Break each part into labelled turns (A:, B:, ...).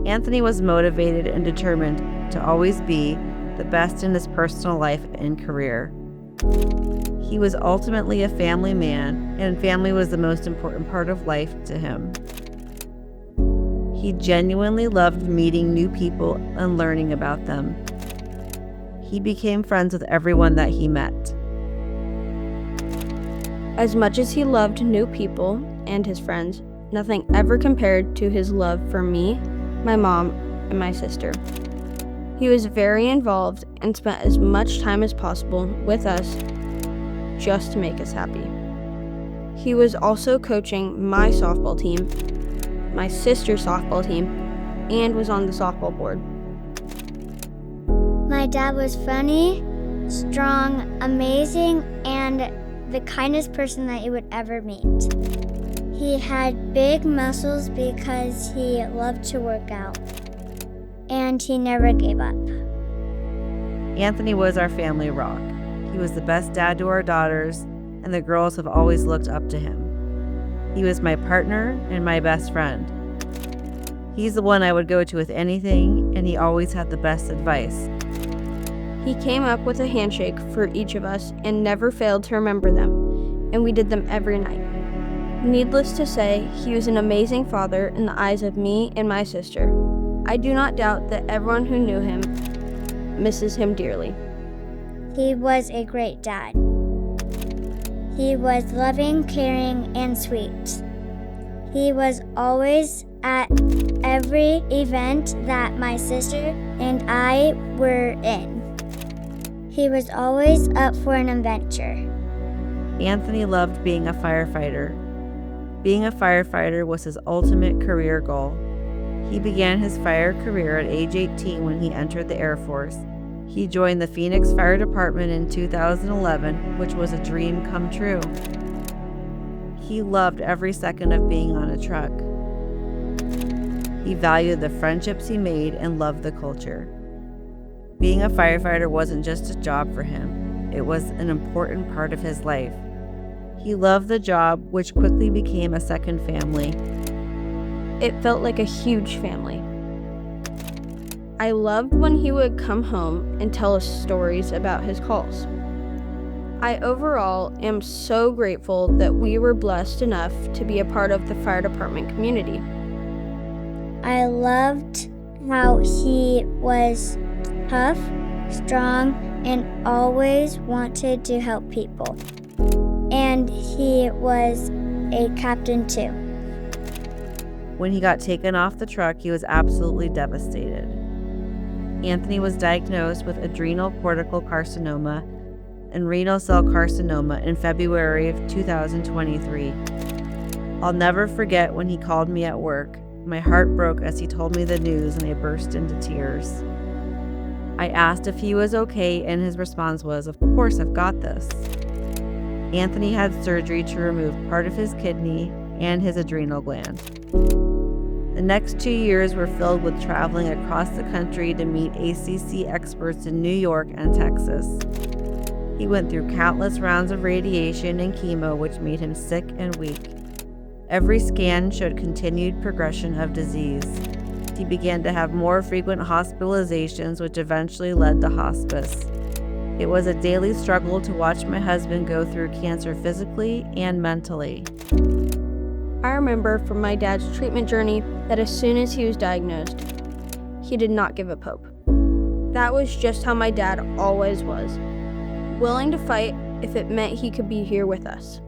A: Anthony was motivated and determined to always be the best in his personal life and career. He was ultimately a family man, and family was the most important part of life to him. He genuinely loved meeting new people and learning about them. He became friends with everyone that he met.
B: As much as he loved new people and his friends, nothing ever compared to his love for me, my mom, and my sister. He was very involved and spent as much time as possible with us just to make us happy. He was also coaching my softball team, my sister's softball team, and was on the softball board.
C: My dad was funny, strong, amazing, and the kindest person that you would ever meet. He had big muscles because he loved to work out, and he never gave up.
A: Anthony was our family rock. He was the best dad to our daughters, and the girls have always looked up to him. He was my partner and my best friend. He's the one I would go to with anything, and he always had the best advice.
B: He came up with a handshake for each of us and never failed to remember them, and we did them every night. Needless to say, he was an amazing father in the eyes of me and my sister. I do not doubt that everyone who knew him misses him dearly.
C: He was a great dad. He was loving, caring, and sweet. He was always at every event that my sister and I were in. He was always up for an adventure.
A: Anthony loved being a firefighter. Being a firefighter was his ultimate career goal. He began his fire career at age 18 when he entered the Air Force. He joined the Phoenix Fire Department in 2011, which was a dream come true. He loved every second of being on a truck. He valued the friendships he made and loved the culture. Being a firefighter wasn't just a job for him. It was an important part of his life. He loved the job, which quickly became a second family.
B: It felt like a huge family. I loved when he would come home and tell us stories about his calls. I overall am so grateful that we were blessed enough to be a part of the fire department community.
C: I loved how he was tough, strong, and always wanted to help people. And he was a captain too.
A: When he got taken off the truck, he was absolutely devastated. Anthony was diagnosed with adrenal cortical carcinoma and renal cell carcinoma in February of 2023. I'll never forget when he called me at work. My heart broke as he told me the news, and I burst into tears. I asked if he was okay, and his response was, "Of course, I've got this." Anthony had surgery to remove part of his kidney and his adrenal gland. The next 2 years were filled with traveling across the country to meet ACC experts in New York and Texas. He went through countless rounds of radiation and chemo, which made him sick and weak. Every scan showed continued progression of disease. He began to have more frequent hospitalizations, which eventually led to hospice. It was a daily struggle to watch my husband go through cancer physically and mentally.
B: I remember from my dad's treatment journey that as soon as he was diagnosed, he did not give up hope. That was just how my dad always was, willing to fight if it meant he could be here with us.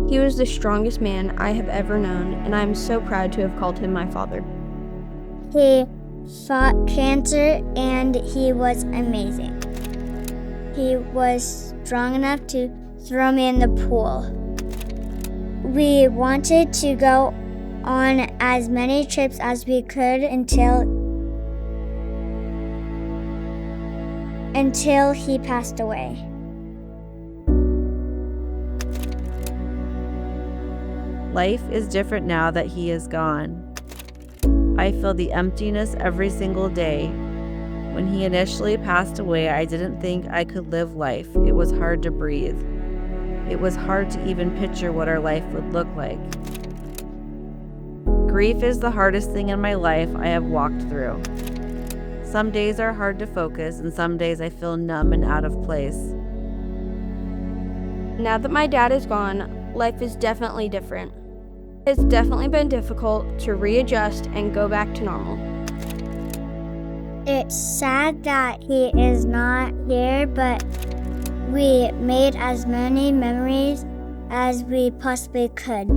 B: He was the strongest man I have ever known, and I am so proud to have called him my father.
C: He fought cancer and he was amazing. He was strong enough to throw me in the pool. We wanted to go on as many trips as we could until he passed away.
A: Life is different now that he is gone. I feel the emptiness every single day. When he initially passed away, I didn't think I could live life. It was hard to breathe. It was hard to even picture what our life would look like. Grief is the hardest thing in my life I have walked through. Some days are hard to focus, and some days I feel numb and out of place.
B: Now that my dad is gone, life is definitely different. It's definitely been difficult to readjust and go back to normal.
C: It's sad that he is not here, but we made as many memories as we possibly could.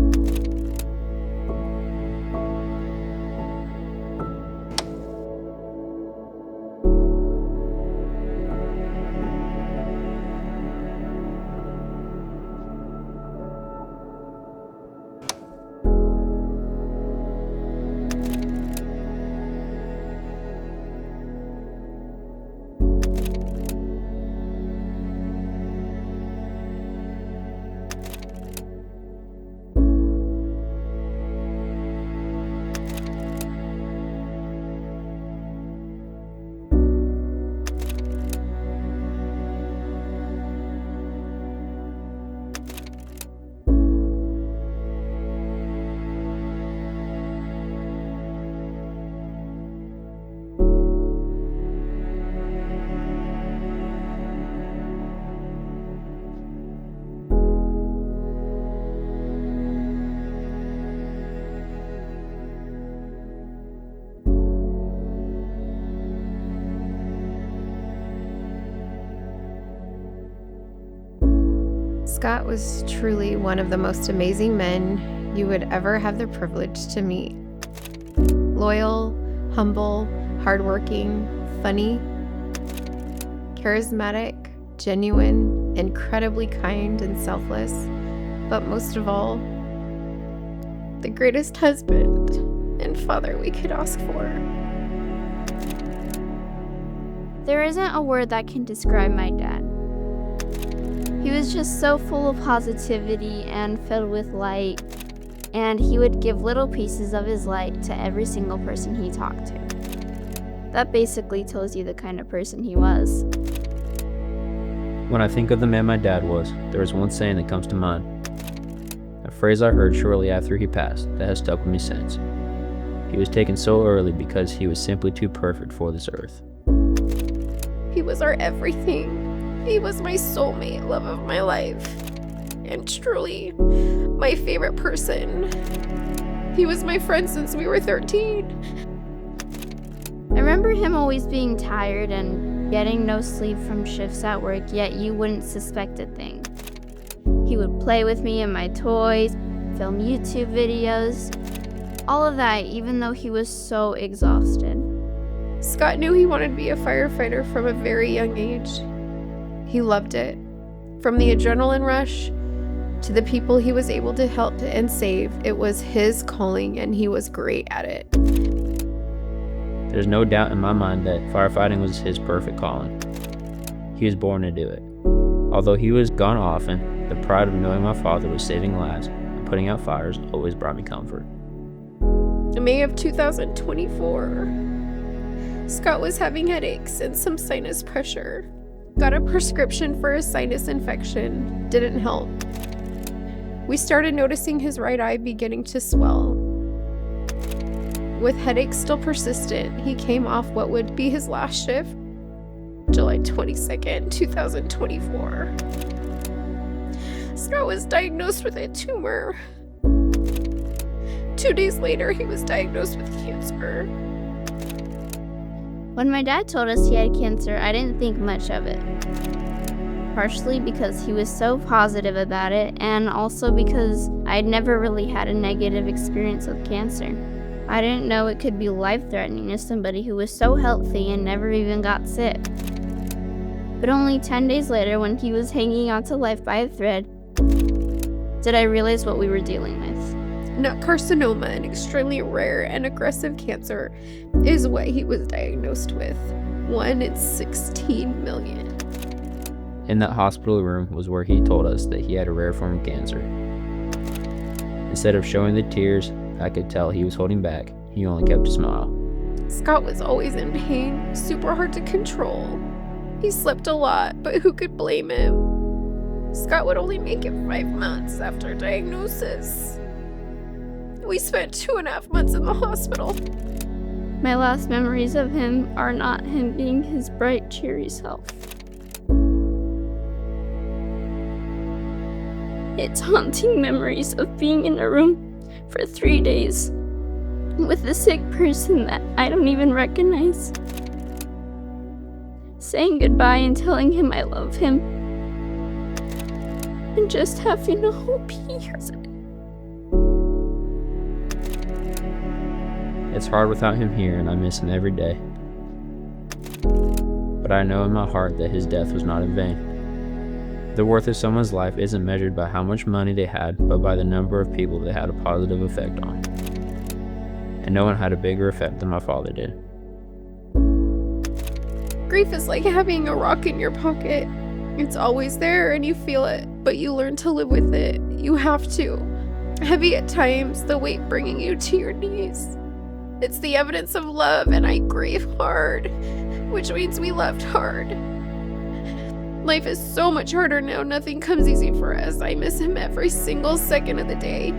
D: Scott was truly one of the most amazing men you would ever have the privilege to meet. Loyal, humble, hardworking, funny, charismatic, genuine, incredibly kind and selfless, but most of all, the greatest husband and father we could ask for.
E: There isn't a word that can describe my dad. He was just so full of positivity and filled with light, and he would give little pieces of his light to every single person he talked to. That basically tells you the kind of person he was.
F: When I think of the man my dad was, there is one saying that comes to mind. A phrase I heard shortly after he passed that has stuck with me since. He was taken so early because he was simply too perfect for this earth.
D: He was our everything. He was my soulmate, love of my life, and truly my favorite person. He was my friend since we were 13.
E: I remember him always being tired and getting no sleep from shifts at work, yet you wouldn't suspect a thing. He would play with me and my toys, film YouTube videos, all of that, even though he was so exhausted.
D: Scott knew he wanted to be a firefighter from a very young age. He loved it. From the adrenaline rush to the people he was able to help and save, it was his calling and he was great at it.
F: There's no doubt in my mind that firefighting was his perfect calling. He was born to do it. Although he was gone often, the pride of knowing my father was saving lives and putting out fires always brought me comfort.
D: In May of 2024, Scott was having headaches and some sinus pressure. Got a prescription for a sinus infection. Didn't help. We started noticing his right eye beginning to swell. With headaches still persistent, he came off what would be his last shift, July 22nd, 2024. Scott was diagnosed with a tumor. 2 days later, he was diagnosed with cancer.
E: When my dad told us he had cancer, I didn't think much of it. Partially because he was so positive about it, and also because I'd never really had a negative experience with cancer. I didn't know it could be life-threatening to somebody who was so healthy and never even got sick. But only 10 days later, when he was hanging on to life by a thread, did I realize what we were dealing with.
D: Nut carcinoma, an extremely rare and aggressive cancer, is what he was diagnosed with. 1 in 16 million.
F: In that hospital room was where he told us that he had a rare form of cancer. Instead of showing the tears I could tell he was holding back, he only kept a smile.
D: Scott was always in pain, super hard to control. He slept a lot, but who could blame him? Scott would only make it 5 months after diagnosis. We spent 2.5 months in the hospital.
E: My last memories of him are not him being his bright, cheery self. It's haunting memories of being in a room for 3 days with a sick person that I don't even recognize, saying goodbye and telling him I love him, and just having a hope he hears it.
F: It's hard without him here, and I miss him every day. But I know in my heart that his death was not in vain. The worth of someone's life isn't measured by how much money they had, but by the number of people they had a positive effect on. And no one had a bigger effect than my father did.
D: Grief is like having a rock in your pocket. It's always there and you feel it, but you learn to live with it. You have to. Heavy at times, the weight bringing you to your knees. It's the evidence of love, and I grieve hard, which means we loved hard. Life is so much harder now. Nothing comes easy for us. I miss him every single second of the day.